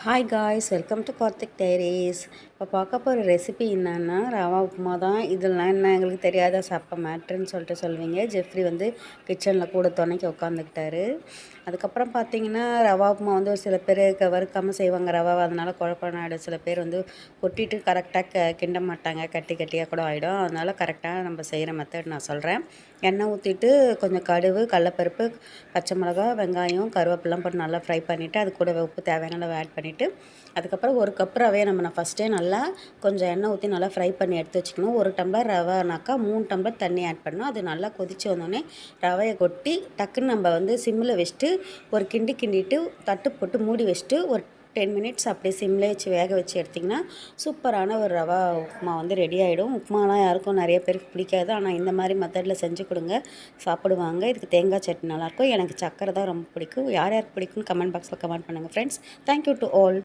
Hi guys, welcome to Karthik diaries. இப்போ பார்க்க போகிற ரெசிபி என்னன்னா ரவா உப்புமா தான். இதெல்லாம் என்ன எங்களுக்கு தெரியாத சப்ப மேட்ருன்னு சொல்லிட்டு சொல்லுவீங்க. ஜெஃப்ரி வந்து கிச்சனில் கூட துணைக்கி உட்காந்துக்கிட்டாரு. அதுக்கப்புறம் பார்த்தீங்கன்னா ரவா உப்புமா வந்து ஒரு சில பேர் வறுக்காமல் செய்வாங்க ரவாவை, அதனால் குழப்பம் ஆகிடும். சில பேர் வந்து கொட்டிட்டு கரெக்டாக கிண்ட மாட்டாங்க, கட்டி கட்டியாக கூட ஆகிடும். அதனால் கரெக்டாக நம்ம செய்கிற மெத்தட் நான் சொல்கிறேன். எண்ணெய் ஊற்றிட்டு கொஞ்சம் கடுகு, கடலப்பருப்பு, பச்சை மிளகா, வெங்காயம், கருவேப்பிலாம் போட்டு நல்லா ஃப்ரை பண்ணிவிட்டு அது கூட உப்பு தேவையான அளவு ஆட் பண்ணிவிட்டு அதுக்கப்புறம் ஒரு கப் ரவையை நான் ஃபஸ்ட்டே நல்லா கொஞ்சம் எண்ணெய் ஊற்றி நல்லா ஃப்ரை பண்ணி எடுத்து வச்சுக்கணும். 1 டம்ளர் ரவைனாக்கா 3 டம்ளர் தண்ணி ஆட் பண்ணணும். அது நல்லா கொதித்து வந்தோடனே ரவையை கொட்டி டக்குன்னு நம்ம வந்து சிம்மில் வச்சுட்டு ஒரு கிண்டிட்டு தட்டு போட்டு மூடி வச்சுட்டு ஒரு 10 மினிட்ஸ் அப்படியே சிம்லேயே வச்சு வேக வச்சு எடுத்திங்கன்னா சூப்பரான ஒரு ரவா உப்புமா வந்து ரெடி ஆகிடும். உப்புமாலாம் யாருக்கும் நிறைய பேருக்கு பிடிக்காது, ஆனால் இந்த மாதிரி மெத்தடில் செஞ்சு கொடுங்க, சாப்பிடுவாங்க. இதுக்கு தேங்காய் சட்னி நல்லாயிருக்கும். எனக்கு சக்கரை தான் ரொம்ப பிடிக்கும். யார் யாருக்கு பிடிக்கும்னு கமெண்ட் பாக்ஸில் கமெண்ட் பண்ணுங்கள் ஃப்ரெண்ட்ஸ். Thank you to all.